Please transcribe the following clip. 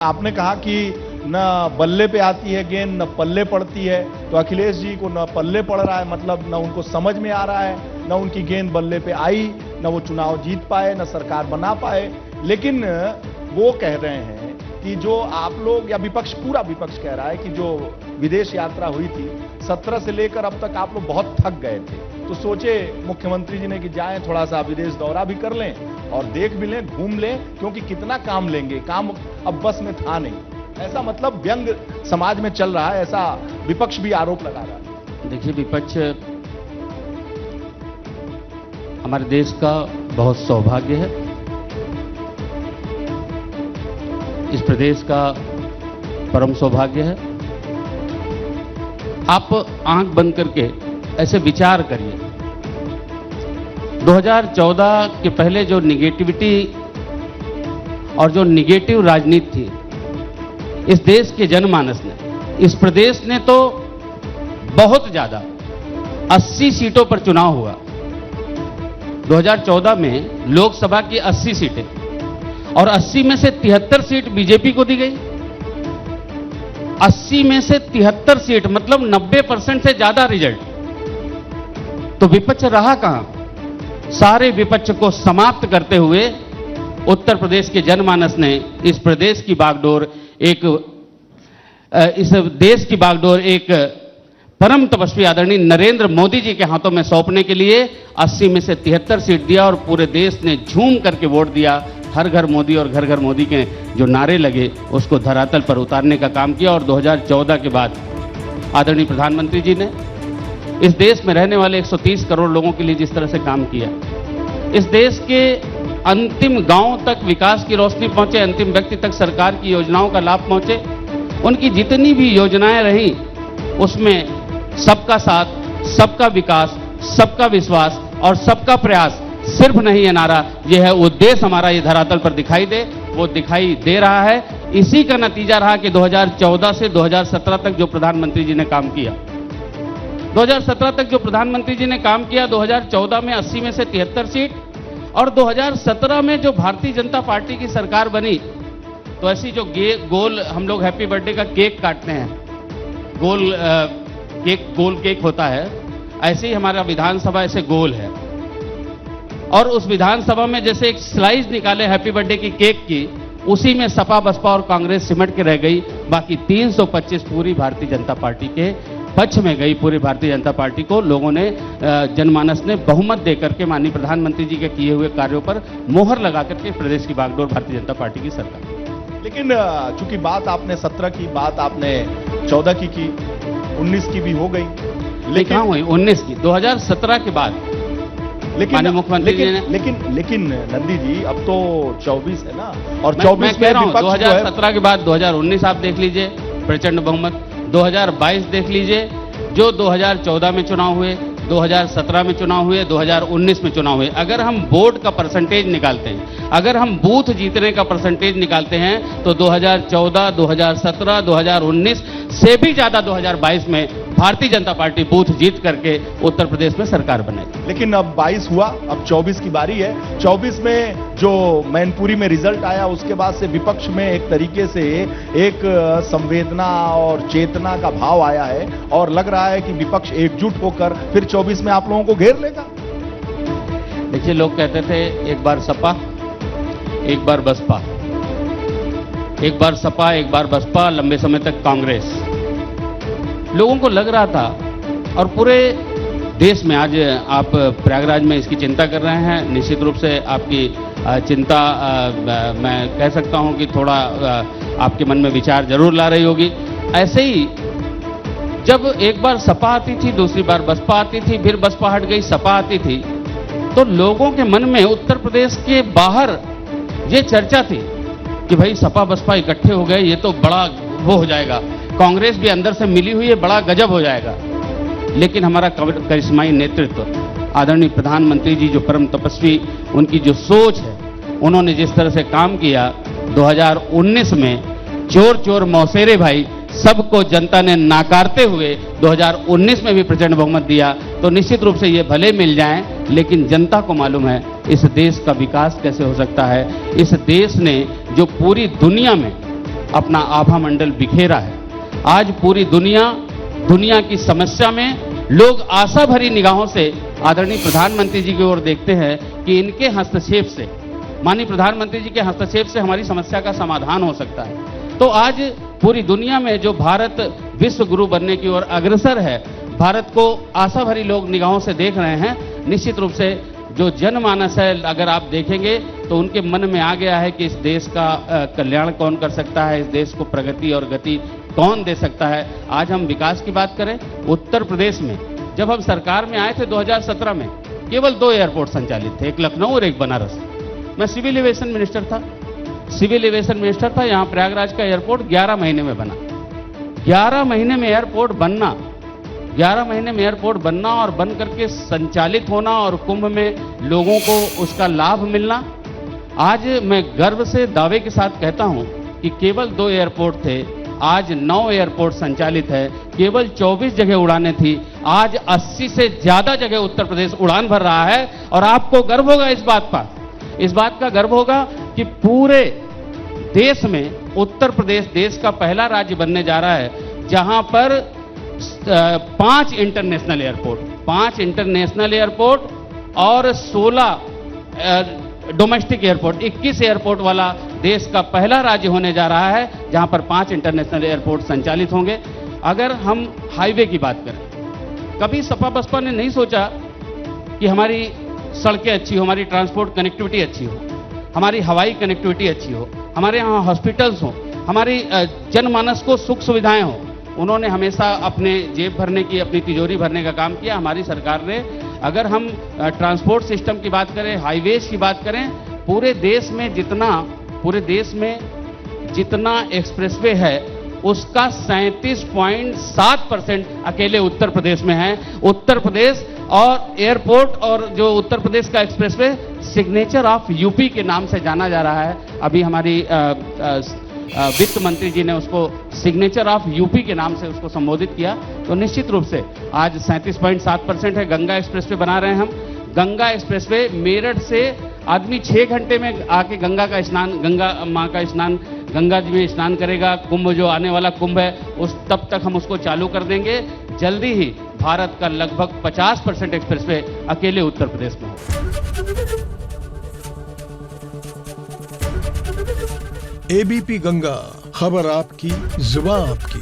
आपने कहा कि न बल्ले पे आती है गेंद, न पल्ले पड़ती है। तो अखिलेश जी को न पल्ले पड़ रहा है, मतलब न उनको समझ में आ रहा है, न उनकी गेंद बल्ले पे आई, न वो चुनाव जीत पाए, न सरकार बना पाए। लेकिन वो कह रहे हैं कि जो आप लोग या विपक्ष, पूरा विपक्ष कह रहा है कि जो विदेश यात्रा हुई थी 17 से लेकर अब तक आप लोग बहुत थक गए थे, तो सोचे मुख्यमंत्री जी ने कि जाएं थोड़ा सा विदेश दौरा भी कर लें और देख भी लें, घूम लें, क्योंकि कितना काम लेंगे, काम अब बस में था नहीं। ऐसा मतलब व्यंग समाज में चल रहा है, ऐसा विपक्ष भी आरोप लगा रहा है। देखिए, विपक्ष हमारे देश का बहुत सौभाग्य है, इस प्रदेश का परम सौभाग्य है। आप आंख बंद करके ऐसे विचार करिए, 2014 के पहले जो निगेटिविटी और जो निगेटिव राजनीति थी इस देश के जनमानस ने, इस प्रदेश ने तो बहुत ज्यादा 80 सीटों पर चुनाव हुआ। 2014 में लोकसभा की 80 सीटें और 80 में से 73 सीट बीजेपी को दी गई। 80 में से 73 सीट मतलब 90% से ज्यादा रिजल्ट। तो विपक्ष रहा कहां? सारे विपक्ष को समाप्त करते हुए उत्तर प्रदेश के जनमानस ने इस प्रदेश की बागडोर इस देश की बागडोर एक परम तपस्वी आदरणीय नरेंद्र मोदी जी के हाथों में सौंपने के लिए 80 में से 73 सीट दिया और पूरे देश ने झूम करके वोट दिया। हर घर मोदी और घर घर मोदी के जो नारे लगे उसको धरातल पर उतारने का काम किया। और 2014 के बाद आदरणीय प्रधानमंत्री जी ने इस देश में रहने वाले 130 करोड़ लोगों के लिए जिस तरह से काम किया, इस देश के अंतिम गांव तक विकास की रोशनी पहुंचे, अंतिम व्यक्ति तक सरकार की योजनाओं का लाभ पहुंचे, उनकी जितनी भी योजनाएं रही उसमें सबका साथ, सबका विकास, सबका विश्वास और सबका प्रयास सिर्फ नहीं है नारा, यह है उद्देश्य हमारा ये धरातल पर दिखाई दे, वो दिखाई दे रहा है। इसी का नतीजा रहा कि 2014 से 2017 तक जो प्रधानमंत्री जी ने काम किया, 2017 तक जो प्रधानमंत्री जी ने काम किया, 2014 में 80 में से 73 सीट और 2017 में जो भारतीय जनता पार्टी की सरकार बनी, तो ऐसी जो गोल हम लोग हैप्पी बर्थडे का केक काटते हैं, गोल केक होता है, ऐसे ही हमारा विधानसभा ऐसे गोल है। और उस विधानसभा में जैसे एक स्लाइस निकाले हैप्पी बर्थडे की केक की, उसी में सपा बसपा और कांग्रेस सिमट के रह गई। बाकी 325 पूरी भारतीय जनता पार्टी के पक्ष में गई। पूरी भारतीय जनता पार्टी को लोगों ने, जनमानस ने बहुमत देकर के माननीय प्रधानमंत्री जी के किए हुए कार्यों पर मोहर लगा करके प्रदेश की बागडोर भारतीय जनता पार्टी की सरकार। लेकिन चूंकि बात आपने 17 की, बात आपने 14 की 19 की भी हो गई, लेकिन हुई 19 की 2017 के बाद, लेकिन मुख्यमंत्री जी ने, लेकिन नंदी जी अब तो 24 है ना, और मैं 24 कह रहा हूं, में 2017 के बाद 2019 आप देख लीजिए प्रचंड बहुमत, 2022 देख लीजिए, जो 2014 में चुनाव हुए, 2017 में चुनाव हुए, 2019 में चुनाव हुए। अगर हम वोट का परसेंटेज निकालते हैं, अगर हम बूथ जीतने का परसेंटेज निकालते हैं, तो 2014, 2017, 2019 से भी ज्यादा 2022 में भारतीय जनता पार्टी बूथ जीत करके उत्तर प्रदेश में सरकार बनेगी। लेकिन अब 22 हुआ, अब 24 की बारी है। 24 में जो मैनपुरी में रिजल्ट आया, उसके बाद से विपक्ष में एक तरीके से एक संवेदना और चेतना का भाव आया है और लग रहा है कि विपक्ष एकजुट होकर फिर 24 में आप लोगों को घेर लेगा। देखिए, लोग कहते थे एक बार सपा, एक बार बसपा, एक बार सपा, एक बार बसपा, लंबे समय तक कांग्रेस। लोगों को लग रहा था, और पूरे देश में आज आप प्रयागराज में इसकी चिंता कर रहे हैं, निश्चित रूप से आपकी चिंता मैं कह सकता हूं कि थोड़ा आपके मन में विचार जरूर ला रही होगी। ऐसे ही जब एक बार सपा आती थी, दूसरी बार बसपा आती थी, फिर बसपा हट गई, सपा आती थी, तो लोगों के मन में उत्तर प्रदेश के बाहर ये चर्चा थी कि भाई सपा बसपा इकट्ठे हो गए, ये तो बड़ा वो हो जाएगा, कांग्रेस भी अंदर से मिली हुई है, बड़ा गजब हो जाएगा। लेकिन हमारा करिश्माई नेतृत्व, आदरणीय प्रधानमंत्री जी जो परम तपस्वी, उनकी जो सोच है, उन्होंने जिस तरह से काम किया, 2019 में चोर चोर मौसेरे भाई सबको जनता ने नाकारते हुए 2019 में भी प्रचंड बहुमत दिया। तो निश्चित रूप से ये भले मिल जाएं, लेकिन जनता को मालूम है इस देश का विकास कैसे हो सकता है। इस देश ने जो पूरी दुनिया में अपना आभा मंडल बिखेरा है। आज पूरी दुनिया की समस्या में लोग आशा भरी निगाहों से आदरणीय प्रधानमंत्री जी की ओर देखते हैं कि इनके हस्तक्षेप से, माननीय प्रधानमंत्री जी के हस्तक्षेप से हमारी समस्या का समाधान हो सकता है। तो आज पूरी दुनिया में जो भारत विश्व गुरु बनने की ओर अग्रसर है, भारत को आशा भरी लोग निगाहों से देख रहे हैं। निश्चित रूप से जो जनमानस है, अगर आप देखेंगे तो उनके मन में आ गया है कि इस देश का कल्याण कौन कर सकता है, इस देश को प्रगति और गति कौन दे सकता है। आज हम विकास की बात करें, उत्तर प्रदेश में जब हम सरकार में आए थे 2017 में केवल 2 एयरपोर्ट संचालित थे, एक लखनऊ और एक बनारस। मैं सिविल एविएशन मिनिस्टर था। यहाँ प्रयागराज का एयरपोर्ट 11 महीने में बना। 11 महीने में एयरपोर्ट बनना और बन करके संचालित होना और कुंभ में लोगों को उसका लाभ मिलना। आज मैं गर्व से दावे के साथ कहता हूं कि केवल 2 एयरपोर्ट थे, आज 9 एयरपोर्ट संचालित है। केवल 24 जगह उड़ानें थी, आज 80 से ज्यादा जगह उत्तर प्रदेश उड़ान भर रहा है। और आपको गर्व होगा इस बात का गर्व होगा कि पूरे देश में उत्तर प्रदेश देश का पहला राज्य बनने जा रहा है जहां पर 5 इंटरनेशनल एयरपोर्ट और 16 डोमेस्टिक एयरपोर्ट, 21 एयरपोर्ट वाला देश का पहला राज्य होने जा रहा है जहां पर 5 इंटरनेशनल एयरपोर्ट संचालित होंगे। अगर हम हाईवे की बात करें, कभी सपा बसपा ने नहीं सोचा कि हमारी सड़कें अच्छी हो, हमारी ट्रांसपोर्ट कनेक्टिविटी अच्छी हो, हमारी हवाई कनेक्टिविटी अच्छी हो, हमारे यहाँ हॉस्पिटल्स हो, हमारी जनमानस को सुख सुविधाएं हो। उन्होंने हमेशा अपने जेब भरने की, अपनी तिजोरी भरने का काम किया। हमारी सरकार ने, अगर हम ट्रांसपोर्ट सिस्टम की बात करें, हाईवेज की बात करें, पूरे देश में जितना एक्सप्रेसवे है उसका 37.7% अकेले उत्तर प्रदेश में है। उत्तर प्रदेश और एयरपोर्ट और जो उत्तर प्रदेश का एक्सप्रेसवे सिग्नेचर ऑफ यूपी के नाम से जाना जा रहा है। अभी हमारी वित्त मंत्री जी ने उसको सिग्नेचर ऑफ यूपी के नाम से उसको संबोधित किया। तो निश्चित रूप से आज 37.7% है। गंगा एक्सप्रेसवे बना रहे हैं हम। गंगा एक्सप्रेसवे मेरठ से आदमी 6 घंटे में आके गंगा जी में स्नान करेगा। कुंभ जो आने वाला कुंभ है तब तक हम उसको चालू कर देंगे। जल्दी ही भारत का लगभग 50% एक्सप्रेसवे अकेले उत्तर प्रदेश में होगा। एबीपी गंगा, खबर आपकी, जुबान आपकी।